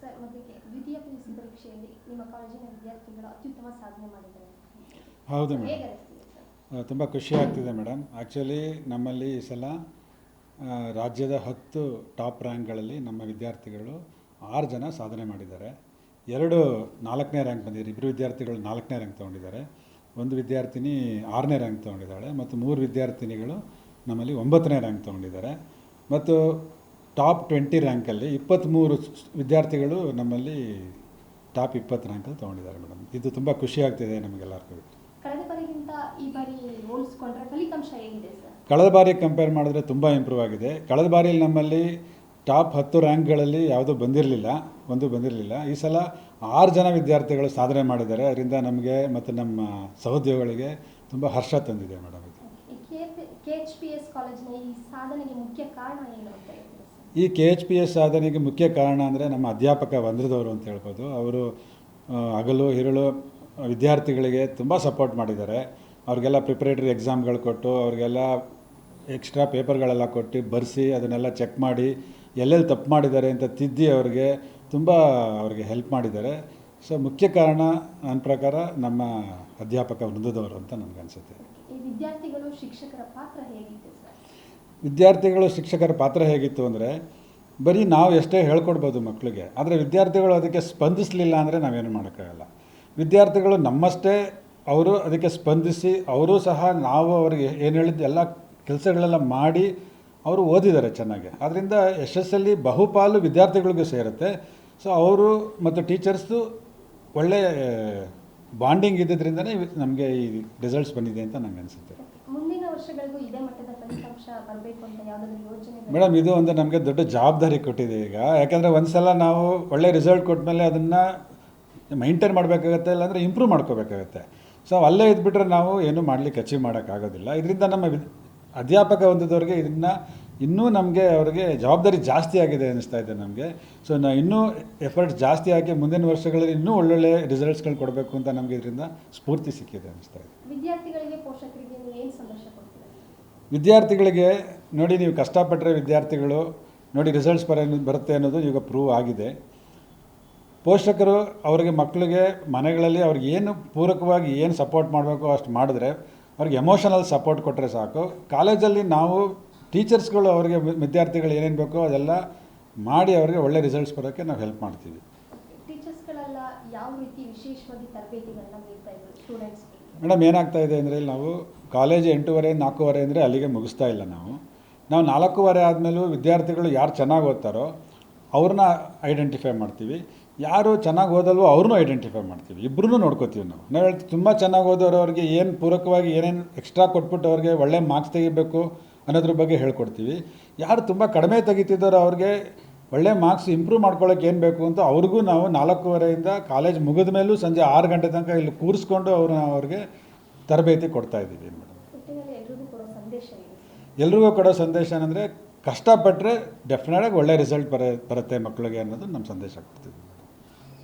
Sir, ಮೊದಲಿಗೆ ದ್ವಿತೀಯ PUC ಪರೀಕ್ಷೆಯಲ್ಲಿ ನಿಮ್ಮ ಕಾಲೇಜಿನ ವಿದ್ಯಾರ್ಥಿಗಳು ಅತ್ಯುತ್ತಮ ಸಾಧನೆ ಮಾಡಿದ್ದಾರೆ. ಹೌದು ಮೇಡಮ್, ತುಂಬ ಖುಷಿ ಆಗ್ತಿದೆ ಮೇಡಮ್. ಆ್ಯಕ್ಚುಲಿ ನಮ್ಮಲ್ಲಿ ಈ ಸಲ ರಾಜ್ಯದ 10 ಟಾಪ್ ರ್ಯಾಂಕ್ಗಳಲ್ಲಿ ನಮ್ಮ ವಿದ್ಯಾರ್ಥಿಗಳು 6 ಜನ ಸಾಧನೆ ಮಾಡಿದ್ದಾರೆ. 2 4ನೇ ರ್ಯಾಂಕ್ ಬಂದಿದ್ದಾರೆ. 2 ವಿದ್ಯಾರ್ಥಿಗಳು 4ನೇ ರ್ಯಾಂಕ್ ತೊಗೊಂಡಿದ್ದಾರೆ. 1 ವಿದ್ಯಾರ್ಥಿನಿ 6ನೇ ರ್ಯಾಂಕ್ ತೊಗೊಂಡಿದ್ದಾಳೆ ಮತ್ತು 3 ವಿದ್ಯಾರ್ಥಿನಿಗಳು ನಮ್ಮಲ್ಲಿ 9ನೇ ರ್ಯಾಂಕ್ ತೊಗೊಂಡಿದ್ದಾರೆ. ಮತ್ತು ಟಾಪ್ 20 ರ್ಯಾಂಕಲ್ಲಿ 23 ವಿದ್ಯಾರ್ಥಿಗಳು ನಮ್ಮಲ್ಲಿ ಟಾಪ್ 20 ರ್ಯಾಂಕಲ್ಲಿ ತೊಗೊಂಡಿದ್ದಾರೆ ಮೇಡಮ್. ಇದು ತುಂಬ ಖುಷಿ ಆಗ್ತಿದೆ ನಮಗೆಲ್ಲರಿಗೂ. ಕಳೆದ ಬಾರಿಗಿಂತ ಈ ಬಾರಿ ಹೋಲಿಸ್ಕೊಂಡ್ರೆ ಫಲಿತಾಂಶ ಹೇಗಿದೆ ಸರ್? ಕಳೆದ ಬಾರಿ ಕಂಪೇರ್ ಮಾಡಿದ್ರೆ ತುಂಬ ಇಂಪ್ರೂವ್ ಆಗಿದೆ. ಕಳೆದ ಬಾರಿಯಲ್ಲಿ ನಮ್ಮಲ್ಲಿ ಟಾಪ್ 10 ರ್ಯಾಂಕ್ಗಳಲ್ಲಿ ಯಾವುದೂ ಬಂದಿರಲಿಲ್ಲ. ಈ ಸಲ 6 ಜನ ವಿದ್ಯಾರ್ಥಿಗಳು ಸಾಧನೆ ಮಾಡಿದ್ದಾರೆ. ಅದರಿಂದ ನಮಗೆ ಮತ್ತು ನಮ್ಮ ಸಹೋದ್ಯೋಗಿಗಳಿಗೆ ತುಂಬ ಹರ್ಷ ತಂದಿದೆ ಮೇಡಮ್. ಇದು KHPS ಕಾಲೇಜಿನ ಈ ಸಾಧನೆಗೆ ಮುಖ್ಯ ಕಾರಣ ಏನು ಅಂತ ಹೇಳ್ತೀರಾ? ಈ KHPS ಸಾಧನೆಗೆ ಮುಖ್ಯ ಕಾರಣ ಅಂದರೆ ನಮ್ಮ ಅಧ್ಯಾಪಕ ವಂದ್ರದವರು ಅಂತ ಹೇಳ್ಬೋದು. ಅವರು ಹಗಲು ಇರುಳು ವಿದ್ಯಾರ್ಥಿಗಳಿಗೆ ತುಂಬ ಸಪೋರ್ಟ್ ಮಾಡಿದ್ದಾರೆ. ಅವ್ರಿಗೆಲ್ಲ ಪ್ರಿಪ್ರೇಟರಿ ಎಕ್ಸಾಮ್ಗಳು ಕೊಟ್ಟು, ಅವ್ರಿಗೆಲ್ಲ ಎಕ್ಸ್ಟ್ರಾ ಪೇಪರ್ಗಳೆಲ್ಲ ಕೊಟ್ಟು ಬರೆಸಿ ಅದನ್ನೆಲ್ಲ ಚೆಕ್ ಮಾಡಿ ಎಲ್ಲೆಲ್ಲಿ ತಪ್ಪು ಮಾಡಿದ್ದಾರೆ ಅಂತ ತಿದ್ದಿ ಅವ್ರಿಗೆ ಹೆಲ್ಪ್ ಮಾಡಿದ್ದಾರೆ. ಸೊ ಮುಖ್ಯ ಕಾರಣ ನನ್ನ ಪ್ರಕಾರ ನಮ್ಮ ಅಧ್ಯಾಪಕ ವೃಂದದವರು ಅಂತ ನನಗನ್ಸುತ್ತೆ. ವಿದ್ಯಾರ್ಥಿಗಳು ಶಿಕ್ಷಕರ ಪಾತ್ರ ಹೇಗಿತ್ತು ಸರ್? ವಿದ್ಯಾರ್ಥಿಗಳು ಶಿಕ್ಷಕರ ಪಾತ್ರ ಹೇಗಿತ್ತು ಅಂದರೆ, ಬರೀ ನಾವು ಎಷ್ಟೇ ಹೇಳ್ಕೊಡ್ಬೋದು ಮಕ್ಕಳಿಗೆ, ಆದರೆ ವಿದ್ಯಾರ್ಥಿಗಳು ಅದಕ್ಕೆ ಸ್ಪಂದಿಸಲಿಲ್ಲ ಅಂದರೆ ನಾವೇನು ಮಾಡೋಕ್ಕಾಗಲ್ಲ. ವಿದ್ಯಾರ್ಥಿಗಳು ನಮ್ಮಷ್ಟೇ ಅವರು ಅದಕ್ಕೆ ಸ್ಪಂದಿಸಿ ಅವರು ಸಹ ನಾವು ಅವ್ರಿಗೆ ಏನು ಹೇಳಿದ್ದು ಎಲ್ಲ ಕೆಲಸಗಳೆಲ್ಲ ಮಾಡಿ ಅವರು ಓದಿದ್ದಾರೆ ಚೆನ್ನಾಗಿ. ಆದ್ದರಿಂದ ಯಶಸ್ಸಲ್ಲಿ ಬಹುಪಾಲು ವಿದ್ಯಾರ್ಥಿಗಳಿಗೂ ಸೇರುತ್ತೆ. ಸೊ ಅವರು ಮತ್ತು ಟೀಚರ್ಸು ಒಳ್ಳೆಯ ಬಾಂಡಿಂಗ್ ಇದ್ದಿದ್ದರಿಂದನೇ ನಮಗೆ ಈ ರಿಸಲ್ಟ್ಸ್ ಬಂದಿದೆ ಅಂತ ನನಗೆ ಅನಿಸುತ್ತೆ. ಮುಂದಿನ ವರ್ಷಗಳಿಗೂ ಇದೇ ಮಟ್ಟದ ಫಲಿತಾಂಶ ಬರಬೇಕು ಅಂತ ಯಾವುದಾದ್ರೂ ಯೋಜನೆ? ಮೇಡಮ್, ಇದು ಒಂದು ನಮಗೆ ದೊಡ್ಡ ಜವಾಬ್ದಾರಿ ಕೊಟ್ಟಿದೆ ಈಗ. ಯಾಕೆಂದರೆ ಒಂದು ಸಲ ನಾವು ಒಳ್ಳೆ ರಿಸಲ್ಟ್ ಕೊಟ್ಟಮೇಲೆ ಅದನ್ನು ಮೈಂಟೈನ್ ಮಾಡಬೇಕಾಗತ್ತೆ, ಇಲ್ಲಾಂದರೆ ಇಂಪ್ರೂವ್ ಮಾಡ್ಕೋಬೇಕಾಗತ್ತೆ. ಸೊ ಅಲ್ಲೇ ಇದ್ಬಿಟ್ರೆ ನಾವು ಏನೂ ಮಾಡಲಿಕ್ಕೆ ಅಚೀವ್ ಮಾಡೋಕ್ಕಾಗೋದಿಲ್ಲ. ಇದರಿಂದ ನಮ್ಮ ಅಧ್ಯಾಪಕ ಹೊಂದಿದವ್ರಿಗೆ ಇದನ್ನು ಇನ್ನೂ ಅವ್ರಿಗೆ ಜವಾಬ್ದಾರಿ ಜಾಸ್ತಿ ಆಗಿದೆ ಅನ್ನಿಸ್ತಾ ಇದೆ ನಮಗೆ. ಸೊ ನಾವು ಇನ್ನೂ ಎಫರ್ಟ್ಸ್ ಜಾಸ್ತಿ ಆಗಿ ಮುಂದಿನ ವರ್ಷಗಳಲ್ಲಿ ಇನ್ನೂ ಒಳ್ಳೊಳ್ಳೆ ರಿಸಲ್ಟ್ಸ್ಗಳು ಕೊಡಬೇಕು ಅಂತ ನಮಗೆ ಇದರಿಂದ ಸ್ಫೂರ್ತಿ ಸಿಕ್ಕಿದೆ ಅನ್ನಿಸ್ತಾ ಇದೆ. ವಿದ್ಯಾರ್ಥಿಗಳಿಗೆ, ಪೋಷಕರಿಗೆ ನೀವು ಏನು ಸಂದೇಶ ಕೊಡ್ತೀರಾ? ವಿದ್ಯಾರ್ಥಿಗಳಿಗೆ ನೋಡಿ, ನೀವು ಕಷ್ಟಪಟ್ಟರೆ ವಿದ್ಯಾರ್ಥಿಗಳು ನೋಡಿ ರಿಸಲ್ಟ್ಸ್ ಬರುತ್ತೆ ಅನ್ನೋದು ಈಗ ಪ್ರೂವ್ ಆಗಿದೆ. ಪೋಷಕರು ಅವರಿಗೆ ಮಕ್ಕಳಿಗೆ ಮನೆಗಳಲ್ಲಿ ಅವ್ರಿಗೆ ಏನು ಪೂರಕವಾಗಿ ಏನು ಸಪೋರ್ಟ್ ಮಾಡಬೇಕು ಅಷ್ಟು ಮಾಡಿದ್ರೆ, ಅವ್ರಿಗೆ ಎಮೋಷನಲ್ ಸಪೋರ್ಟ್ ಕೊಟ್ಟರೆ ಸಾಕು. ಕಾಲೇಜಲ್ಲಿ ನಾವು ಟೀಚರ್ಸ್ಗಳು ಅವರಿಗೆ ವಿದ್ಯಾರ್ಥಿಗಳು ಏನೇನು ಬೇಕೋ ಅದೆಲ್ಲ ಮಾಡಿ ಅವರಿಗೆ ಒಳ್ಳೆ ರಿಸಲ್ಟ್ಸ್ ಬರೋಕ್ಕೆ ನಾವು ಹೆಲ್ಪ್ ಮಾಡ್ತೀವಿ. ಟೀಚರ್ಸ್ಗಳೆಲ್ಲ ಯಾವ ರೀತಿ ವಿಶೇಷವಾಗಿ ತರಬೇತಿಗಳನ್ನ ನೀಡ್ತಾ ಇದ್ದಾರೆ ಸ್ಟೂಡೆಂಟ್ಸ್ಗೆ? ಮೇಡಮ್, ಏನಾಗ್ತಾ ಇದೆ ಅಂದರೆ, ನಾವು ಕಾಲೇಜ್ 8:30 4:15 ಅಂದರೆ ಅಲ್ಲಿಗೆ ಮುಗಿಸ್ತಾ ಇಲ್ಲ. ನಾವು 4:15 ಆದಮೇಲೂ ವಿದ್ಯಾರ್ಥಿಗಳು ಯಾರು ಚೆನ್ನಾಗಿ ಓದ್ತಾರೋ ಅವ್ರನ್ನ ಐಡೆಂಟಿಫೈ ಮಾಡ್ತೀವಿ, ಯಾರು ಚೆನ್ನಾಗಿ ಓದಲ್ವೋ ಅವ್ರನ್ನೂ ಐಡೆಂಟಿಫೈ ಮಾಡ್ತೀವಿ. ಇಬ್ಬರೂ ನೋಡ್ಕೋತೀವಿ. ನಾವು ಹೇಳ್ತೀವಿ ತುಂಬ ಚೆನ್ನಾಗಿ ಓದೋರು ಅವ್ರಿಗೆ ಏನು ಪೂರಕವಾಗಿ ಏನೇನು ಎಕ್ಸ್ಟ್ರಾ ಕೊಟ್ಬಿಟ್ಟು ಅವ್ರಿಗೆ ಒಳ್ಳೆ ಮಾರ್ಕ್ಸ್ ತೆಗಿಬೇಕು ಅನ್ನೋದ್ರ ಬಗ್ಗೆ ಹೇಳ್ಕೊಡ್ತೀವಿ. ಯಾರು ತುಂಬ ಕಡಿಮೆ ತೆಗಿತಿದ್ದಾರೋ ಅವ್ರಿಗೆ ಒಳ್ಳೆ ಮಾರ್ಕ್ಸ್ ಇಂಪ್ರೂವ್ ಮಾಡ್ಕೊಳ್ಳೋಕೆ ಏನು ಬೇಕು ಅಂತ ಅವ್ರಿಗೂ ನಾವು 4:15 ಕಾಲೇಜ್ ಮುಗಿದ ಮೇಲೂ ಸಂಜೆ 6 ಗಂಟೆ ತನಕ ಇಲ್ಲಿ ಕೂರಿಸ್ಕೊಂಡು ಅವ್ರಿಗೆ ತರಬೇತಿ ಕೊಡ್ತಾ ಇದ್ದೀವಿ ಮೇಡಮ್. ಎಲ್ರಿಗೂ ಕೊಡೋ ಸಂದೇಶ ಏನಂದರೆ, ಕಷ್ಟಪಟ್ಟರೆ ಡೆಫಿನೆಟಾಗಿ ಒಳ್ಳೆ ರಿಸಲ್ಟ್ ಬರುತ್ತೆ ಮಕ್ಕಳಿಗೆ ಅನ್ನೋದು ನಮ್ಮ ಸಂದೇಶ ಕೊಡ್ತೀವಿ.